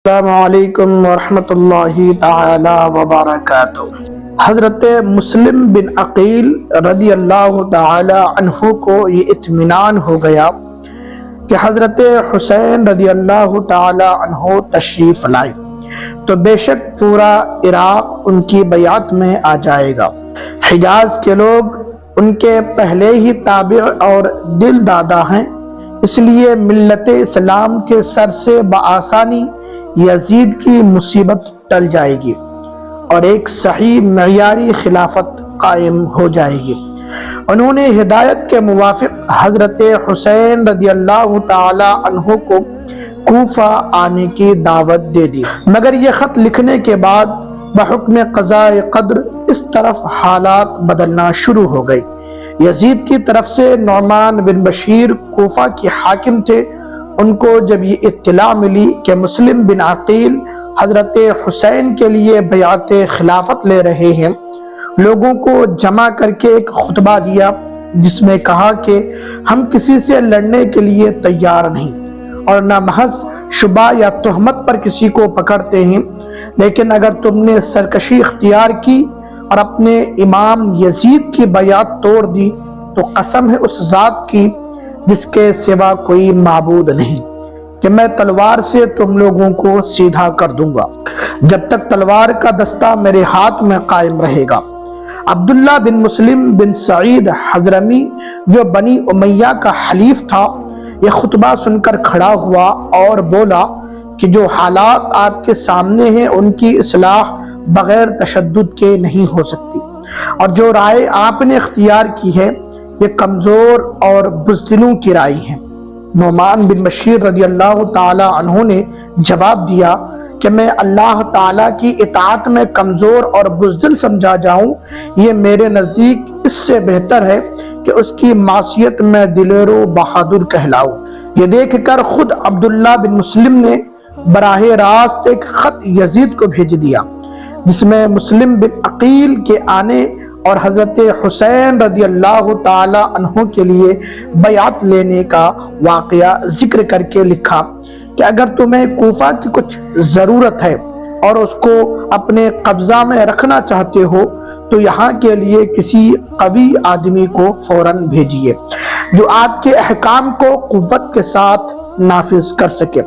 السلام علیکم ورحمۃ اللہ تعالی وبرکاتہ۔ حضرت مسلم بن عقیل رضی اللہ تعالی عنہ کو یہ اطمینان ہو گیا کہ حضرت حسین رضی اللہ تعالی عنہ تشریف لائے تو بے شک پورا عراق ان کی بیعت میں آ جائے گا۔ حجاز کے لوگ ان کے پہلے ہی تابع اور دل دادا ہیں، اس لیے ملت اسلام کے سر سے بآسانی یزید کی مصیبت ٹل جائے گی اور ایک صحیح معیاری خلافت قائم ہو جائے گی۔ انہوں نے ہدایت کے موافق حضرت حسین رضی اللہ تعالی عنہ کو کوفہ آنے کی دعوت دے دی، مگر یہ خط لکھنے کے بعد بحکم قضاء قدر اس طرف حالات بدلنا شروع ہو گئے۔ یزید کی طرف سے نعمان بن بشیر کوفہ کے حاکم تھے، ان کو جب یہ اطلاع ملی کہ مسلم بن عقیل حضرت حسین کے لیے بیعت خلافت لے رہے ہیں، لوگوں کو جمع کر کے ایک خطبہ دیا جس میں کہا کہ ہم کسی سے لڑنے کے لیے تیار نہیں اور نہ محض شبہ یا تہمت پر کسی کو پکڑتے ہیں، لیکن اگر تم نے سرکشی اختیار کی اور اپنے امام یزید کی بیعت توڑ دی تو قسم ہے اس ذات کی جس کے سوا کوئی معبود نہیں کہ میں تلوار سے تم لوگوں کو سیدھا کر دوں گا جب تک تلوار کا دستہ میرے ہاتھ میں قائم رہے گا۔ عبداللہ بن مسلم بن سعید حضرمی جو بنی امیہ کا حلیف تھا، یہ خطبہ سن کر کھڑا ہوا اور بولا کہ جو حالات آپ کے سامنے ہیں ان کی اصلاح بغیر تشدد کے نہیں ہو سکتی، اور جو رائے آپ نے اختیار کی ہے یہ کمزور اور بزدلوں کی رائے ہے۔ نعمان بن بشیر رضی اللہ تعالی عنہ نے جواب دیا کہ میں اللہ تعالیٰ کی اطاعت میں کمزور اور بزدل سمجھا جاؤں، یہ میرے نزدیک اس سے بہتر ہے کہ اس کی معصیت میں دلیر و بہادر کہلاؤں۔ یہ دیکھ کر خود عبداللہ بن مسلم نے براہ راست ایک خط یزید کو بھیج دیا جس میں مسلم بن عقیل کے آنے اور حضرت حسین رضی اللہ تعالی عنہ کے لیے بیعت لینے کا واقعہ ذکر کر کے لکھا کہ اگر تمہیں کوفہ کی کچھ ضرورت ہے اور اس کو اپنے قبضہ میں رکھنا چاہتے ہو تو یہاں کے لیے کسی قوی آدمی کو فوراً بھیجیے جو آپ کے احکام کو قوت کے ساتھ نافذ کر سکے۔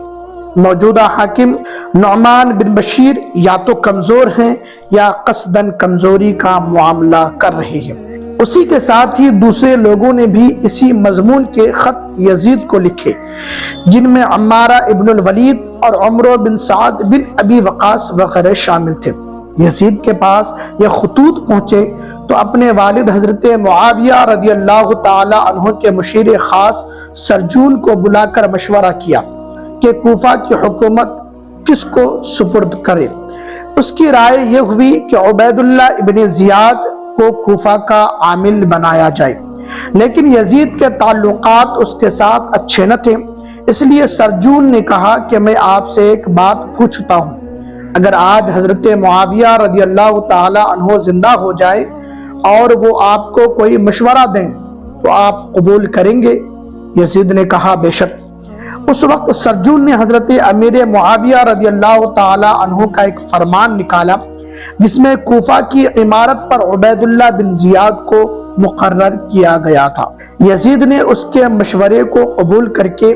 موجودہ حاکم نعمان بن بشیر یا تو کمزور ہیں یا قصداً کمزوری کا معاملہ کر رہے ہیں۔ اسی کے ساتھ ہی دوسرے لوگوں نے بھی اسی مضمون کے خط یزید کو لکھے جن میں عمارہ ابن الولید اور عمرو بن سعد بن ابی وقاص وغیرہ شامل تھے۔ یزید کے پاس یہ خطوط پہنچے تو اپنے والد حضرت معاویہ رضی اللہ تعالی عنہ کے مشیر خاص سرجون کو بلا کر مشورہ کیا کہ کوفہ کی حکومت کس کو سپرد کرے۔ اس کی رائے یہ ہوئی کہ عبید اللہ ابن زیاد کو کوفہ کا عامل بنایا جائے، لیکن یزید کے تعلقات اس کے ساتھ اچھے نہ تھے، اس لیے سرجون نے کہا کہ میں آپ سے ایک بات پوچھتا ہوں، اگر آج حضرت معاویہ رضی اللہ تعالی عنہ زندہ ہو جائے اور وہ آپ کو کوئی مشورہ دیں تو آپ قبول کریں گے؟ یزید نے کہا بے شک۔ اس وقت سرجون نے حضرت امیر معاویہ رضی اللہ تعالی عنہ کا ایک فرمان نکالا جس میں کوفہ کی عمارت پر عبید اللہ بن زیاد کو مقرر کیا گیا تھا۔ یزید نے اس کے مشورے کو قبول کر کے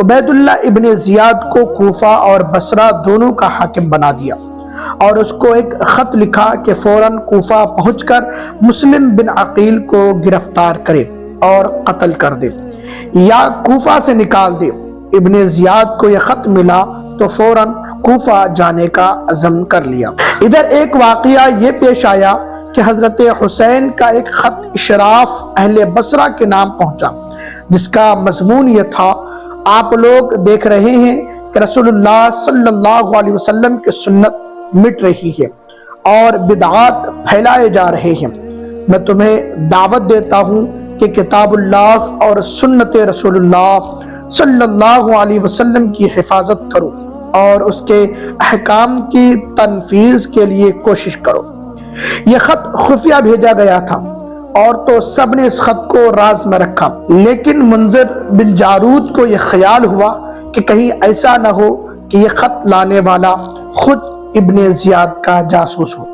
عبید اللہ ابن زیاد کو کوفہ اور بصرہ دونوں کا حاکم بنا دیا اور اس کو ایک خط لکھا کہ فوراً کوفہ پہنچ کر مسلم بن عقیل کو گرفتار کرے اور قتل کر دے یا کوفہ سے نکال دے۔ ابن زیاد کو یہ خط ملا تو فوراً کوفہ جانے کا عزم کر لیا۔ ادھر ایک واقعہ یہ پیش آیا کہ حضرت حسین کا ایک خط اشراف اہل بصرہ کے نام پہنچا جس کا مضمون یہ تھا، آپ لوگ دیکھ رہے ہیں کہ رسول اللہ صلی اللہ علیہ وسلم کی سنت مٹ رہی ہے اور بدعات پھیلائے جا رہے ہیں، میں تمہیں دعوت دیتا ہوں کہ کتاب اللہ اور سنت رسول اللہ صلی اللہ علیہ وسلم کی حفاظت کرو اور اس کے احکام کی تنفیذ کے لیے کوشش کرو۔ یہ خط خفیہ بھیجا گیا تھا اور تو سب نے اس خط کو راز میں رکھا، لیکن منذر بن جارود کو یہ خیال ہوا کہ کہیں ایسا نہ ہو کہ یہ خط لانے والا خود ابن زیاد کا جاسوس ہو،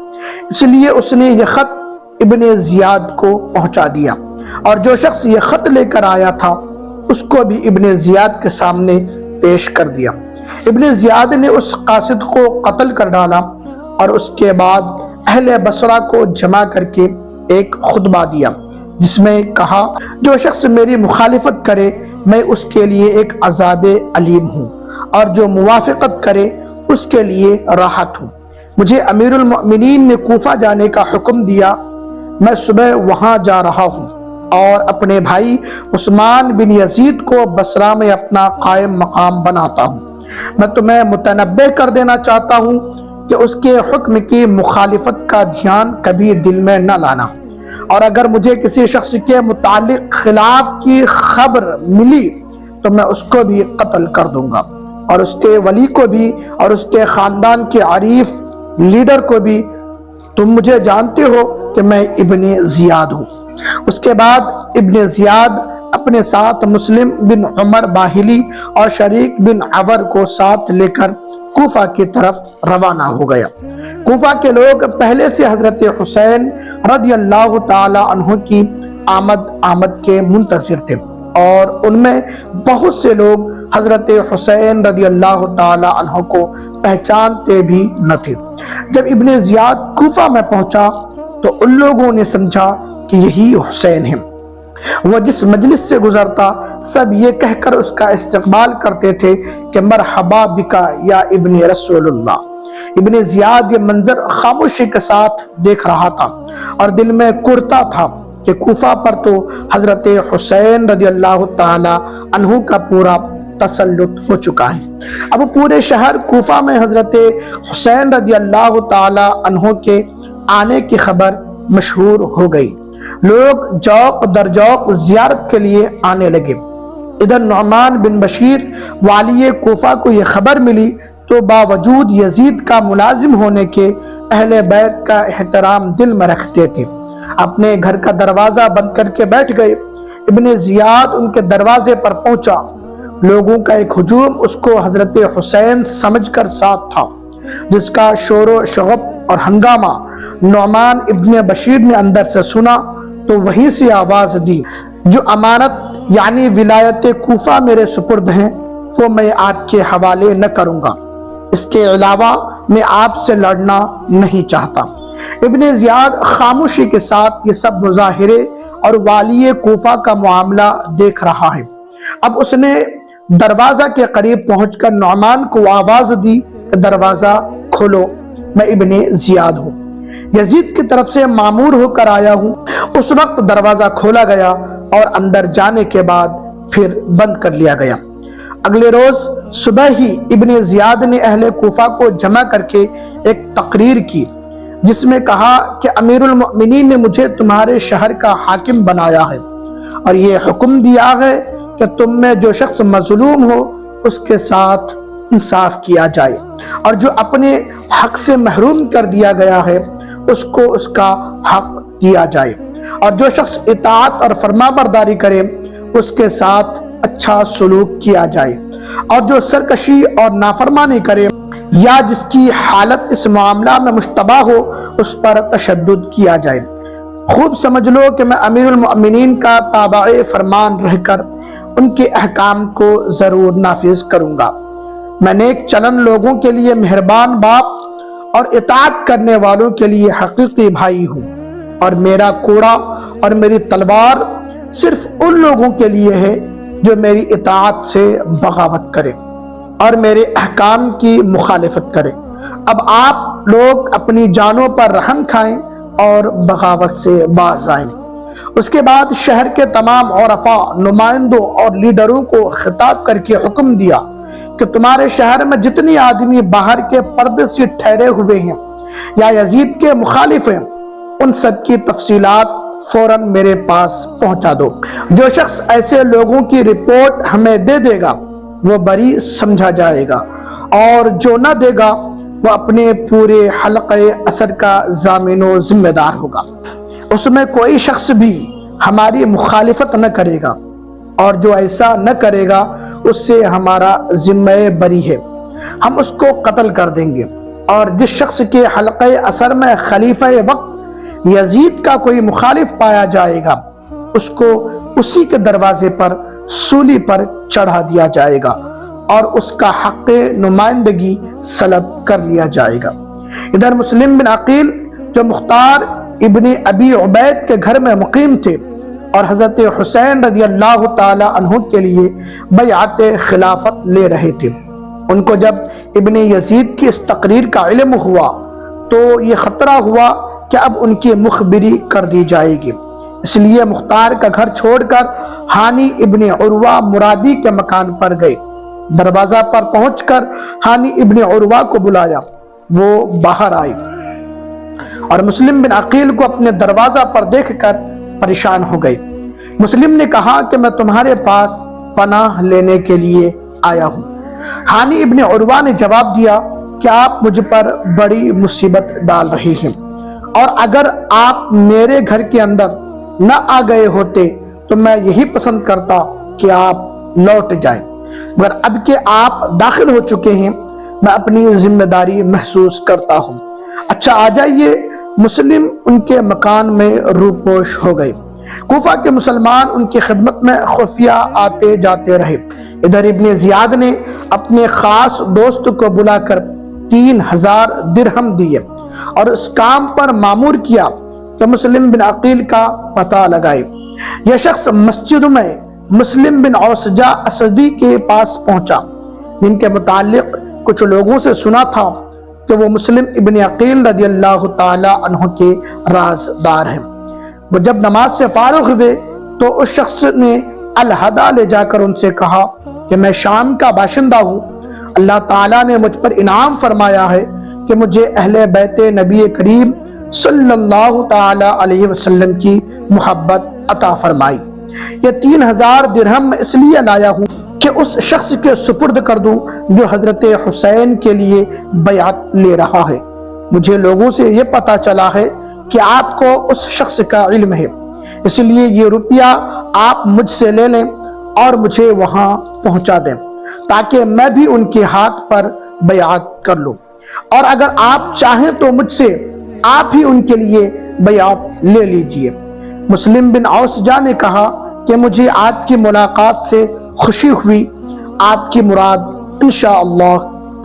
اس لیے اس نے یہ خط ابن زیاد کو پہنچا دیا، اور جو شخص یہ خط لے کر آیا تھا اس کو بھی ابن زیاد کے سامنے پیش کر دیا۔ ابن زیاد نے اس قاصد کو قتل کر ڈالا اور اس کے بعد اہل بصرہ کو جمع کر کے ایک خطبہ دیا جس میں کہا، جو شخص میری مخالفت کرے میں اس کے لیے ایک عذاب علیم ہوں، اور جو موافقت کرے اس کے لیے راحت ہوں۔ مجھے امیر المؤمنین نے کوفہ جانے کا حکم دیا، میں صبح وہاں جا رہا ہوں اور اپنے بھائی عثمان بن یزید کو بصرہ میں اپنا قائم مقام بناتا ہوں۔ میں تمہیں متنبہ کر دینا چاہتا ہوں کہ اس کے حکم کی مخالفت کا دھیان کبھی دل میں نہ لانا، اور اگر مجھے کسی شخص کے متعلق خلاف کی خبر ملی تو میں اس کو بھی قتل کر دوں گا، اور اس کے ولی کو بھی اور اس کے خاندان کے عریف لیڈر کو بھی۔ تم مجھے جانتے ہو کہ میں ابن زیاد ہوں۔ اس کے بعد ابن زیاد اپنے ساتھ مسلم بن عمر باہلی اور شریک بن عور کو ساتھ لے کر کوفہ کی طرف روانہ ہو گیا۔ کوفہ کے لوگ پہلے سے حضرت حسین رضی اللہ تعالی عنہ کی آمد کے منتظر تھے، اور ان میں بہت سے لوگ حضرت حسین رضی اللہ تعالی عنہ کو پہچانتے بھی نہ تھے۔ جب ابن زیاد کوفہ میں پہنچا تو ان لوگوں نے سمجھا کہ یہی حسین ہے۔ وہ جس مجلس سے گزرتا سب یہ کہہ کر اس کا استقبال کرتے تھے کہ مرحبا بکا یا ابن رسول اللہ۔ ابن زیاد یہ منظر خاموشی کے ساتھ دیکھ رہا تھا اور دل میں کرتا تھا کہ کوفہ پر تو حضرت حسین رضی اللہ تعالی عنہ کا پورا تسلط ہو چکا ہے۔ اب پورے شہر کوفہ میں حضرت حسین رضی اللہ تعالی عنہ کے آنے کی خبر مشہور ہو گئی۔ لوگ جوق در جوق زیارت کے لیے آنے لگے۔ ادھر نعمان بن بشیر والی کوفہ کو یہ خبر ملی تو باوجود یزید کا ملازم ہونے کے اہل بیت کا احترام دل میں رکھتے تھے، اپنے گھر کا دروازہ بند کر کے بیٹھ گئے۔ ابن زیاد ان کے دروازے پر پہنچا۔ لوگوں کا ایک ہجوم اس کو حضرت حسین سمجھ کر ساتھ تھا، جس کا شور و شغب اور ہنگامہ نعمان ابن بشیر نے اندر سے سنا تو وہیں سے آواز دی، جو امانت یعنی ولایت کوفہ میرے سپرد ہیں وہ میں آپ کے حوالے نہ کروں گا، اس کے علاوہ میں آپ سے لڑنا نہیں چاہتا۔ ابن زیاد خاموشی کے ساتھ یہ سب مظاہرے اور والی کوفہ کا معاملہ دیکھ رہا ہے۔ اب اس نے دروازہ کے قریب پہنچ کر نعمان کو آواز دی کہ دروازہ کھولو، میں ابن زیاد ہوں، یزید کی طرف سے مامور ہو کر آیا ہوں۔ اس وقت دروازہ کھولا گیا اور اندر جانے کے بعد پھر بند کر لیا گیا۔ اگلے روز صبح ہی ابن زیاد نے اہل کوفہ کو جمع کر کے ایک تقریر کی جس میں کہا کہ امیر المؤمنین نے مجھے تمہارے شہر کا حاکم بنایا ہے اور یہ حکم دیا ہے کہ تم میں جو شخص مظلوم ہو اس کے ساتھ انصاف کیا جائے، اور جو اپنے حق سے محروم کر دیا گیا ہے اس کو اس کا حق دیا جائے، اور جو شخص اطاعت اور فرما برداری کرے اس کے ساتھ اچھا سلوک کیا جائے، اور جو سرکشی اور نافرمانی کرے یا جس کی حالت اس معاملہ میں مشتبہ ہو اس پر تشدد کیا جائے۔ خوب سمجھ لو کہ میں امیر المؤمنین کا تابع فرمان رہ کر ان کے احکام کو ضرور نافذ کروں گا۔ میں نیک چلن لوگوں کے لیے مہربان باپ اور اطاعت کرنے والوں کے لیے حقیقی بھائی ہوں، اور میرا کوڑا اور میری تلوار صرف ان لوگوں کے لیے ہے جو میری اطاعت سے بغاوت کرے اور میرے احکام کی مخالفت کرے۔ اب آپ لوگ اپنی جانوں پر رحم کھائیں اور بغاوت سے باز آئیں۔ اس کے بعد شہر کے تمام عرفاء، نمائندوں اور لیڈروں کو خطاب کر کے حکم دیا کہ تمہارے شہر میں جتنی آدمی باہر کے پردے سے ٹھہرے ہوئے ہیں یا یزید کے مخالف ہیں ان سب کی تفصیلات فوراً میرے پاس پہنچا دو۔ جو شخص ایسے لوگوں کی رپورٹ ہمیں دے دے گا وہ بری سمجھا جائے گا، اور جو نہ دے گا وہ اپنے پورے حلقہ اثر کا ضامن و ذمہ دار ہوگا۔ اس میں کوئی شخص بھی ہماری مخالفت نہ کرے گا، اور جو ایسا نہ کرے گا اس سے ہمارا ذمہ بری ہے۔ ہم اس کو قتل کر دیں گے، اور جس شخص کے حلقہ اثر میں خلیفہ وقت یزید کا کوئی مخالف پایا جائے گا اس کو اسی کے دروازے پر سولی پر چڑھا دیا جائے گا اور اس کا حق نمائندگی سلب کر لیا جائے گا۔ ادھر مسلم بن عقیل جو مختار ابن ابی عبید کے گھر میں مقیم تھے اور حضرت حسین رضی اللہ تعالی عنہ کے لیے بیعت خلافت لے رہے تھے، ان کو جب ابن یزید کی اس تقریر کا علم ہوا تو یہ خطرہ ہوا کہ اب ان کی مخبری کر دی جائے گی، اس لیے مختار کا گھر چھوڑ کر ہانی ابن عروہ مرادی کے مکان پر گئے۔ دروازہ پر پہنچ کر ہانی ابن عروہ کو بلایا، وہ باہر آئے اور مسلم بن عقیل کو اپنے دروازہ پر دیکھ کر پریشان ہو گئے۔ مسلم نے کہا کہ میں تمہارے پاس پناہ لینے کے لیے آیا ہوں۔ ہانی ابن عروہ نے جواب دیا کہ آپ مجھ پر بڑی مصیبت ڈال رہی ہیں، اور اگر آپ میرے گھر کے اندر نہ آ گئے ہوتے تو میں یہی پسند کرتا کہ آپ لوٹ جائیں، مگر اب کہ آپ داخل ہو چکے ہیں میں اپنی ذمہ داری محسوس کرتا ہوں۔ اچھا آ جائیے۔ مسلم ان کے مکان میں روپوش ہو گئے۔ کوفہ کے مسلمان ان کی خدمت میں خفیہ آتے جاتے رہے۔ ادھر ابن زیاد نے اپنے خاص دوست کو بلا کر 3000 درہم دیے اور اس کام پر مامور کیا کہ مسلم بن عقیل کا پتہ لگائے۔ یہ شخص مسجد میں مسلم بن اوسجہ اسدی کے پاس پہنچا، جن کے متعلق کچھ لوگوں سے سنا تھا کہ وہ مسلم ابن عقیل رضی اللہ تعالی عنہ کے رازدار ہیں۔ وہ جب نماز سے فارغ ہوئے تو اس شخص نے الہدہ لے جا کر ان سے کہا کہ میں شام کا باشندہ ہوں، اللہ تعالیٰ نے مجھ پر انعام فرمایا ہے کہ مجھے اہل بیت نبی کریم صلی اللہ تعالی علیہ وسلم کی محبت عطا فرمائی۔ یہ 3000 درہم میں اس لیے لایا ہوں کہ اس شخص کے سپرد کر دوں جو حضرت حسین کے لیے بیعت لے رہا ہے۔ مجھے لوگوں سے یہ پتہ چلا ہے کہ آپ کو اس شخص کا علم ہے، اس لیے یہ روپیہ آپ مجھ سے لے لیں اور مجھے وہاں پہنچا دیں تاکہ میں بھی ان کے ہاتھ پر بیعت کر لوں، اور اگر آپ چاہیں تو مجھ سے آپ ہی ان کے لیے بیعت لے لیجئے۔ مسلم بن اوسجہ نے کہا کہ مجھے آج کی ملاقات سے خوشی ہوئی، آپ کی مراد انشاءاللہ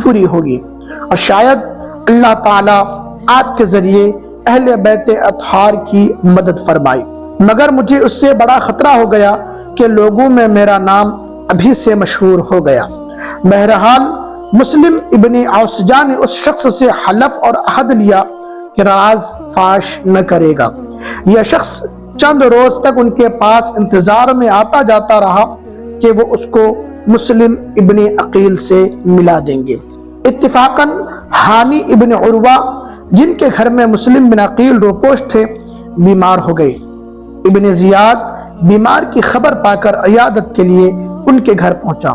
پوری ہوگی، اور شاید اللہ تعالیٰ آپ کے ذریعے اہل بیت اطہار کی مدد فرمائی، مگر مجھے اس سے بڑا خطرہ ہو گیا کہ لوگوں میں میرا نام ابھی سے مشہور ہو گیا۔ بہرحال مسلم ابن اوسجہ نے اس شخص سے حلف اور عہد لیا کہ راز فاش نہ کرے گا۔ یہ شخص چند روز تک ان کے پاس انتظار میں آتا جاتا رہا کہ وہ اس کو مسلم ابن عقیل سے ملا دیں گے۔ اتفاقاً ہانی ابن عروہ جن کے گھر میں مسلم بن عقیل روپوش تھے بیمار ہو گئے۔ ابن زیاد بیمار کی خبر پا کر عیادت کے لیے ان کے گھر پہنچا۔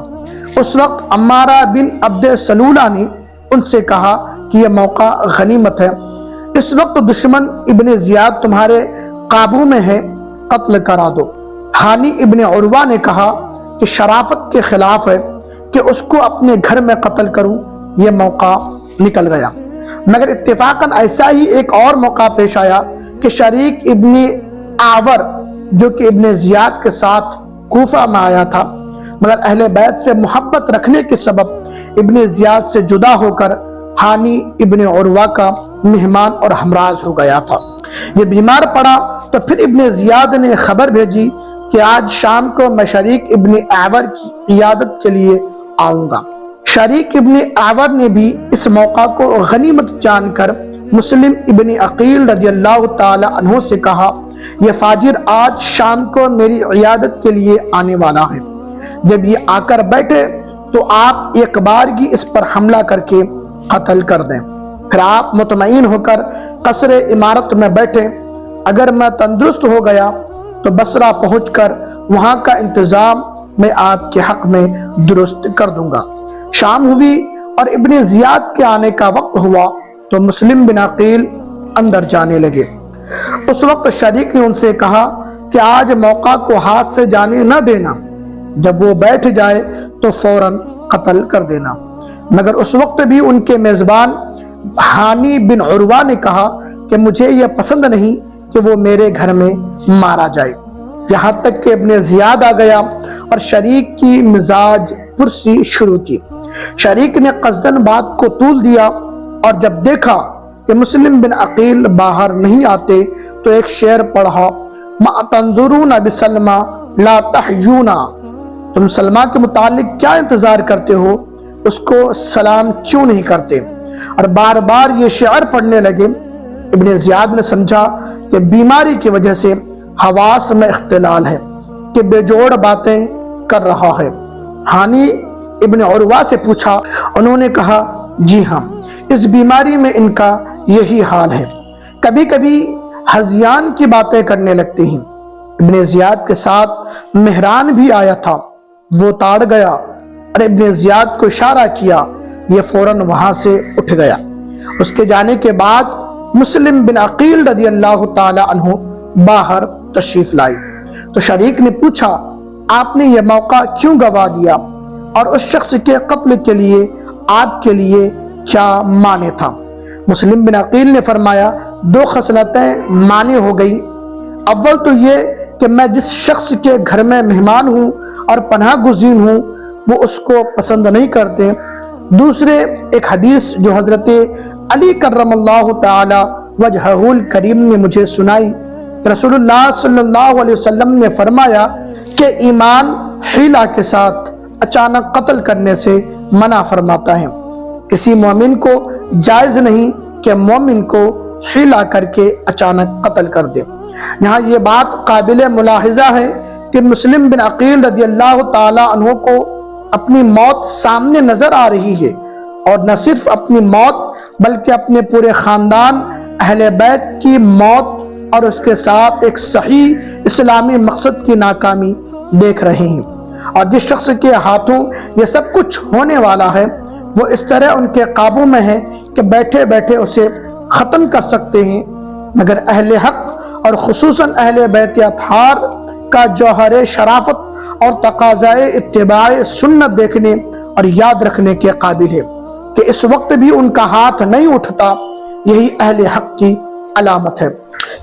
اس وقت عمارہ بن عبد سلولہ نے ان سے کہا کہ یہ موقع غنیمت ہے، اس وقت دشمن ابن زیاد تمہارے قابو میں ہے، قتل کرا دو۔ ہانی ابن عروہ نے کہا کہ شرافت کے خلاف ہے کہ اس کو اپنے گھر میں قتل کروں، یہ موقع نکل گیا۔ مگر اتفاقاً ایسا ہی ایک اور موقع پیش آیا کہ شریک ابن آور جو کہ ابن زیاد کے ساتھ کوفہ میں آیا تھا، مگر اہل بیت سے محبت رکھنے کے سبب ابن زیاد سے جدا ہو کر ہانی ابن عروہ کا مہمان اور ہمراز ہو گیا تھا۔ یہ بیمار پڑا تو پھر ابن زیاد نے خبر بھیجی کہ آج شام کو میں شریک ابن آور کی عیادت کے لیے آؤں گا۔ شریک ابن آور نے بھی اس موقع کو غنیمت جان کر مسلم ابن عقیل رضی اللہ تعالی عنہ سے کہا یہ فاجر آج شام کو میری عیادت کے لیے آنے والا ہے، جب یہ آ کر بیٹھے تو آپ ایک بارگی اس پر حملہ کر کے قتل کر دیں، پھر آپ مطمئن ہو کر قصر عمارت میں بیٹھے، اگر میں تندرست ہو گیا تو بصرہ پہنچ کر وہاں کا انتظام میں آپ کے حق میں درست کر دوں گا۔ شام ہوئی اور ابن زیاد کے آنے کا وقت ہوا تو مسلم بن عقیل اندر جانے لگے۔ اس وقت شریک نے ان سے کہا کہ آج موقع کو ہاتھ سے جانے نہ دینا، جب وہ بیٹھ جائے تو فوراً قتل کر دینا۔ مگر اس وقت بھی ان کے میزبان ہانی بن عروہ نے کہا کہ مجھے یہ پسند نہیں کہ وہ میرے گھر میں مارا جائے۔ یہاں تک کہ ابن زیاد آ گیا اور شریک کی مزاج پرسی شروع کی۔ شریک نے قصدن بات کو طول دیا اور جب دیکھا کہ مسلم بن عقیل باہر نہیں آتے تو ایک شعر پڑھا، ما تنظرون بسلمہ لا تحیونا، تم سلمہ کے متعلق کیا انتظار کرتے ہو، اس کو سلام کیوں نہیں کرتے؟ اور بار بار یہ شعر پڑھنے لگے۔ ابن زیاد نے سمجھا کہ بیماری کی وجہ سے حواس میں اختلال ہے، کہ بے جوڑ باتیں کر رہا ہے۔ ہانی ابن عروہ سے پوچھا، انہوں نے کہا جی ہاں، اس بیماری میں ان کا یہی حال ہے، کبھی کبھی ہذیان کی باتیں کرنے لگتے ہیں۔ ابن زیاد کے ساتھ مہران بھی آیا تھا، وہ تاڑ گیا اور ابن زیاد کو اشارہ کیا، یہ فوراً وہاں سے اٹھ گیا۔ اس کے جانے کے بعد مسلم بن عقیل رضی اللہ تعالی عنہ باہر تشریف لائی تو شریک نے پوچھا، آپ نے یہ موقع کیوں گوا دیا اور اس شخص کے قتل کے لیے آپ کے لیے کیا معنی تھا؟ مسلم بن عقیل نے فرمایا، دو خصلتیں معنی ہو گئی۔ اول تو یہ کہ میں جس شخص کے گھر میں مہمان ہوں اور پناہ گزین ہوں وہ اس کو پسند نہیں کرتے۔ دوسرے ایک حدیث جو حضرت علی کرم اللہ تعالی وجہہ الکریم نے مجھے سنائی، رسول اللہ صلی اللہ علیہ وسلم نے فرمایا کہ ایمان حیلہ کے ساتھ اچانک قتل کرنے سے منع فرماتا ہے۔ کسی مومن کو جائز نہیں کہ مومن کو حیلہ کر کے اچانک قتل کر دے۔ یہاں یہ بات قابل ملاحظہ ہے کہ مسلم بن عقیل رضی اللہ تعالی عنہ کو اپنی موت سامنے نظر آ رہی ہے، اور نہ صرف اپنی موت بلکہ اپنے پورے خاندان اہل بیت کی موت اور اس کے ساتھ ایک صحیح اسلامی مقصد کی ناکامی دیکھ رہے ہیں۔ اور جس شخص کے ہاتھوں یہ سب کچھ ہونے والا ہے وہ اس طرح ان کے قابو میں ہے کہ بیٹھے بیٹھے اسے ختم کر سکتے ہیں، مگر اہل حق اور خصوصاً اہل بیت اطہار کا جوہر شرافت اور تقاضائے اتباع سنت دیکھنے اور یاد رکھنے کے قابل ہے کہ اس وقت بھی ان کا ہاتھ نہیں اٹھتا۔ یہی اہل حق کی علامت ہے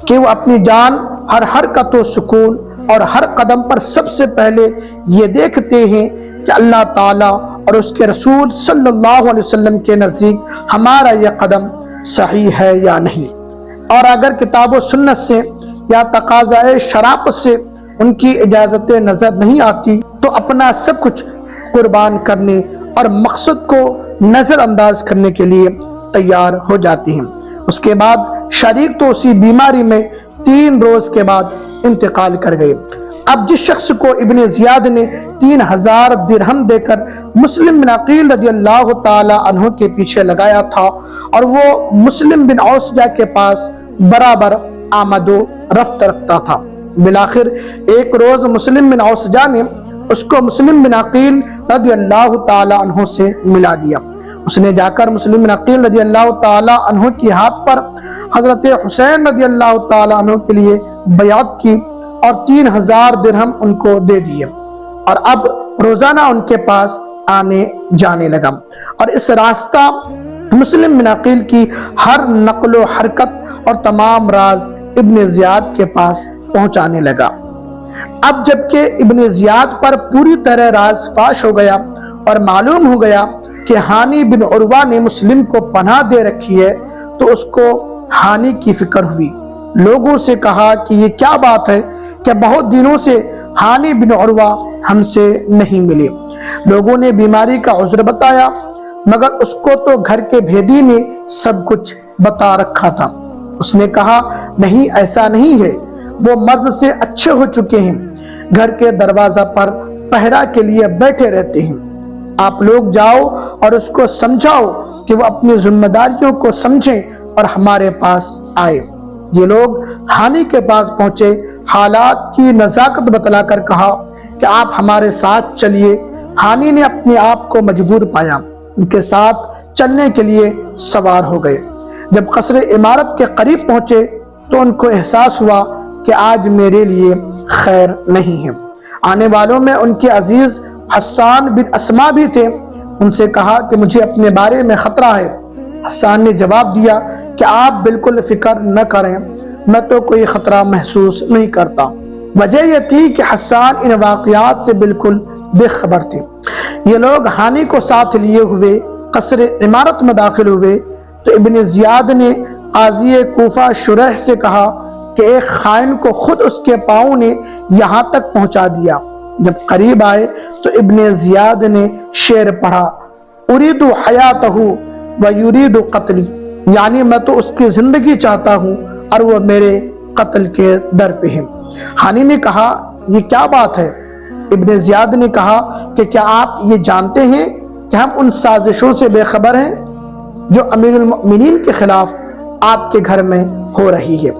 کہ وہ اپنی جان، ہر حرکت و سکون اور ہر قدم پر سب سے پہلے یہ دیکھتے ہیں کہ اللہ تعالیٰ اور اس کے رسول صلی اللہ علیہ وسلم کے نزدیک ہمارا یہ قدم صحیح ہے یا نہیں، اور اگر کتاب و سنت سے یا تقاضائے شرافت سے ان کی اجازت نظر نہیں آتی تو اپنا سب کچھ قربان کرنے اور مقصد کو نظر انداز کرنے کے لیے تیار ہو جاتے ہیں۔ اس کے بعد شریک تو اسی بیماری میں 3 روز کے بعد انتقال کر گئے۔ اب جس شخص کو ابن زیاد نے 3000 درہم دے کر مسلم بن عقیل رضی اللہ تعالی عنہ کے پیچھے لگایا تھا اور وہ مسلم بن اوسجہ کے پاس برابر آمد و رفت رکھتا تھا، بالآخر ایک روز مسلم بن اوسجہ نے اس کو مسلم بن عقیل رضی اللہ تعالی عنہ سے ملا دیا۔ اس نے جا کر مسلم بن عقیل رضی اللہ تعالی عنہ کی ہاتھ پر حضرت حسین رضی اللہ تعالی عنہ کے لیے بیعت کی اور 3000 درہم ان کو دے دیے، اور اب روزانہ ان کے پاس آنے جانے لگا، اور اس راستہ مسلم بن عقیل کی ہر نقل و حرکت اور تمام راز ابن زیاد کے پاس پہنچانے لگا۔ اب جبکہ ابن زیاد پر پوری طرح راز فاش ہو گیا اور معلوم ہو گیا کہ ہانی بن عروہ نے مسلم کو پناہ دے رکھی ہے تو اس کو ہانی کی فکر ہوئی۔ لوگوں سے کہا کہ یہ کیا بات ہے کہ بہت دنوں سے ہانی بن عروہ ہم سے نہیں ملے۔ لوگوں نے بیماری کا عذر بتایا، مگر اس کو تو گھر کے بھیدی نے سب کچھ بتا رکھا تھا۔ اس نے کہا نہیں، ایسا نہیں ہے، وہ مرض سے اچھے ہو چکے ہیں، گھر کے دروازہ پر پہرا کے لیے بیٹھے رہتے ہیں، آپ لوگ جاؤ اور اس کو سمجھاؤ کہ وہ اپنی ذمہ داریوں کو سمجھیں اور ہمارے پاس آئے۔ یہ لوگ ہانی کے پاس پہنچے، حالات کی نزاکت بتلا کر کہا کہ آپ ہمارے ساتھ چلیے۔ ہانی نے اپنے آپ کو مجبور پایا، ان کے ساتھ چلنے کے لیے سوار ہو گئے۔ جب قصر عمارت کے قریب پہنچے تو ان کو احساس ہوا کہ آج میرے لیے خیر نہیں ہے۔ آنے والوں میں ان کے عزیز حسان بن اسما بھی تھے۔ ان سے کہا کہ مجھے اپنے بارے میں خطرہ ہے۔ حسان نے جواب دیا کہ آپ بالکل فکر نہ کریں، میں تو کوئی خطرہ محسوس نہیں کرتا۔ وجہ یہ تھی کہ حسان ان واقعات سے بالکل بے خبر تھے۔ یہ لوگ ہانی کو ساتھ لیے ہوئے قصر عمارت میں داخل ہوئے تو ابن زیاد نے قاضی کوفہ شریح سے کہا کہ ایک خائن کو خود اس کے پاؤں نے یہاں تک پہنچا دیا۔ جب قریب آئے تو ابن زیاد نے شعر پڑھا، ارید حیاتہ و یرید قتلی، یعنی میں تو اس کی زندگی چاہتا ہوں اور وہ میرے قتل کے در پہ ہے۔ ہانی نے کہا یہ کیا بات ہے؟ ابن زیاد نے کہا کہ کیا آپ یہ جانتے ہیں کہ ہم ان سازشوں سے بے خبر ہیں جو امیر المؤمنین کے خلاف آپ کے گھر میں ہو رہی ہے؟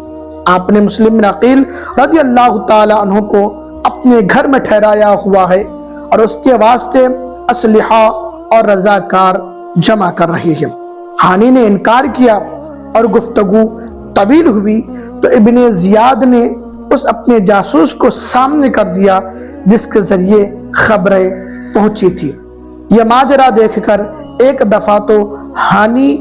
آپ نے مسلم بن عقیل رضی اللہ تعالی عنہ کو اپنے گھر میں ٹھہرایا ہوا ہے اور اس کے واسطے اسلحہ اور رضاکار جمع کر رہی ہے۔ ہانی نے انکار کیا اور گفتگو طویل ہوئی تو ابن زیاد نے اس اپنے جاسوس کو سامنے کر دیا جس کے ذریعے خبریں پہنچی تھی۔ یہ ماجرا دیکھ کر ایک دفعہ تو ہانی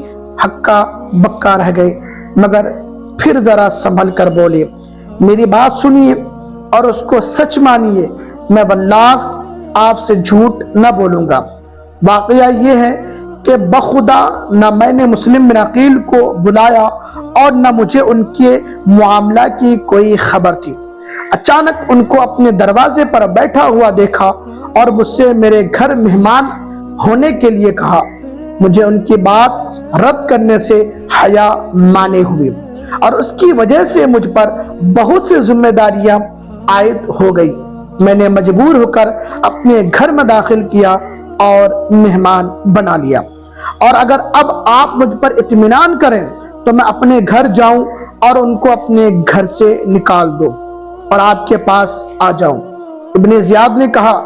ہکا بکا رہ گئے، مگر پھر ذرا سنبھل کر بولے، میری بات سنیے اور اس کو سچ مانیے، میں واللہ آپ سے جھوٹ نہ بولوں گا۔ واقعہ یہ ہے کہ بخدا نہ میں نے مسلم بن عقیل کو بلایا اور نہ مجھے ان کے معاملہ کی کوئی خبر تھی۔ اچانک ان کو اپنے دروازے پر بیٹھا ہوا دیکھا اور مجھ سے میرے گھر مہمان ہونے کے لیے کہا۔ مجھے ان کی بات رد کرنے سے حیا مانے ہوئی اور اس کی وجہ سے مجھ پر بہت سی ذمہ داریاں عائد ہو گئی۔ میں نے مجبور ہو کر اپنے گھر میں داخل کیا اور مہمان بنا لیا، اور اگر اب آپ مجھ پر اطمینان کریں تو میں اپنے گھر جاؤں اور ان کو اپنے گھر سے نکال دو اور آپ کے پاس آ جاؤں۔ ابن زیاد نے کہا،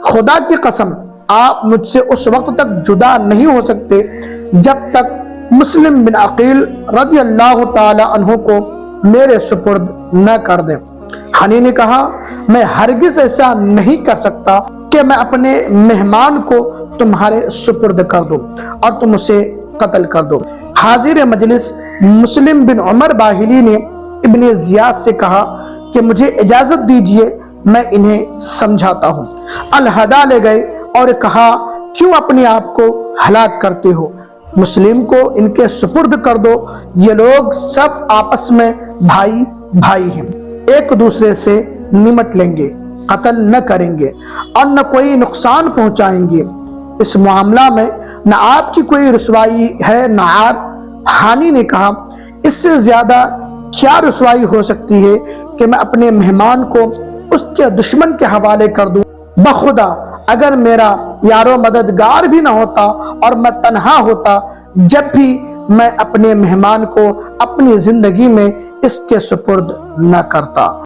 خدا کی قسم آپ مجھ سے اس وقت تک جدا نہیں ہو سکتے جب تک مسلم بن عقیل رضی اللہ تعالی عنہ کو میرے سپرد نہ کر دیں۔ ہانی نے کہا، میں ہرگز ایسا نہیں کر سکتا کہ میں اپنے مہمان کو تمہارے سپرد کر دوں اور تم اسے قتل کر دو۔ حاضر مجلس مسلم بن عمر باہلی نے ابن زیاد سے کہا کہ مجھے اجازت دیجئے، میں انہیں سمجھاتا ہوں۔ الہدا لے گئے اور کہا، کیوں اپنے آپ کو ہلاک کرتے ہو؟ مسلم کو ان کے سپرد کر دو، یہ لوگ سب آپس میں بھائی بھائی ہیں، ایک دوسرے سے نمٹ لیں گے، قتل نہ کریں گے اور نہ کوئی نقصان پہنچائیں گے۔ اس معاملہ میں نہ آپ کی کوئی رسوائی ہے نہ آپ۔ ہانی نے کہا، اس سے زیادہ کیا رسوائی ہو سکتی ہے کہ میں اپنے مہمان کو اس کے دشمن کے حوالے کر دوں؟ بخدا اگر میرا یار و مددگار بھی نہ ہوتا اور میں تنہا ہوتا، جب بھی میں اپنے مہمان کو اپنی زندگی میں اس کے سپرد نہ کرتا۔